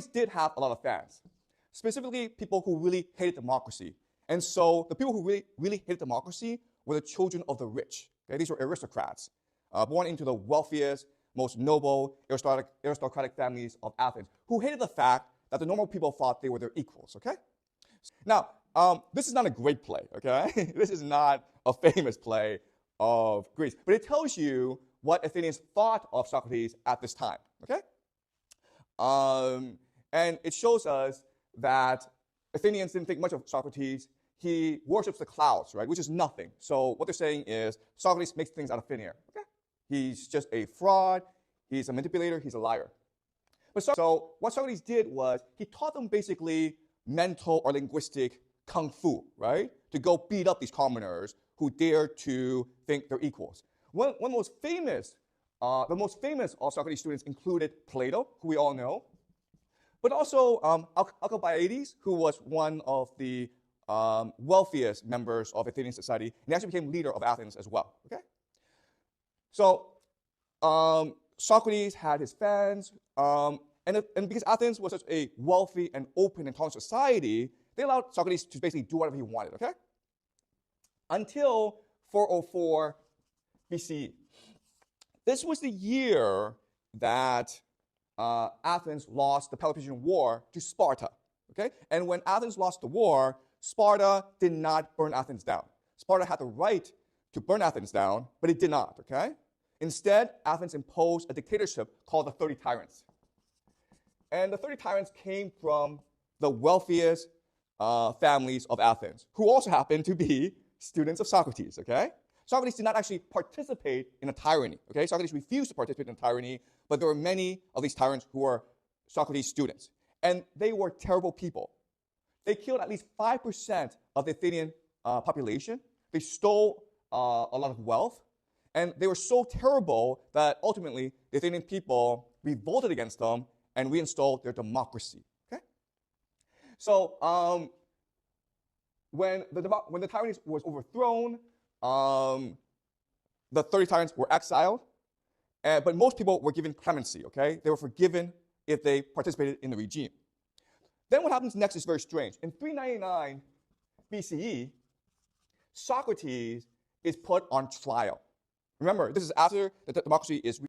Socrates did have a lot of fans, specifically people who really hated democracy. And so the people who really hated democracy were the children of the rich. Okay? These were aristocrats, born into the wealthiest, most noble, aristocratic families of Athens, who hated the fact that the normal people thought they were their equals. Okay? Now, this is not a great play. Okay? This is not a famous play of Greece, but it tells you what Athenians thought of Socrates at this time. Okay? And it shows us that Athenians didn't think much of Socrates. He worships the clouds, right, which is nothing. So what they're saying is Socrates makes things out of thin air. Okay? He's just a fraud. He's a manipulator. He's a liar. But so what Socrates did was he taught them basically mental or linguistic kung fu, right, to go beat up these commoners who dare to think they're equals. One of the most famous of Socrates' students included Plato, who we all know, but also Alcibiades, who was one of the wealthiest members of Athenian society, and he actually became leader of Athens as well. Okay, so Socrates had his fans, and because Athens was such a wealthy and open and tolerant society, they allowed Socrates to basically do whatever he wanted. Okay, until 404 BCE. This was the year that Athens lost the Peloponnesian War to Sparta. Okay, and when Athens lost the war, Sparta did not burn Athens down. Sparta had the right to burn Athens down, but it did not. Okay, instead, Athens imposed a dictatorship called the 30 Tyrants. And the 30 Tyrants came from the wealthiest families of Athens, who also happened to be students of Socrates. Okay, Socrates did not actually participate in a tyranny. Okay, Socrates refused to participate in a tyranny, but there were many of these tyrants who were Socrates' students, and they were terrible people. They killed at least 5% of the Athenian population. They stole a lot of wealth, and they were so terrible that ultimately the Athenian people revolted against them and reinstalled their democracy. Okay, so when the tyranny was overthrown, the 30 tyrants were exiled, but most people were given clemency. Okay, they were forgiven if they participated in the regime. Then what happens next is very strange. In 399 BCE, Socrates is put on trial. Remember, this is after the democracy is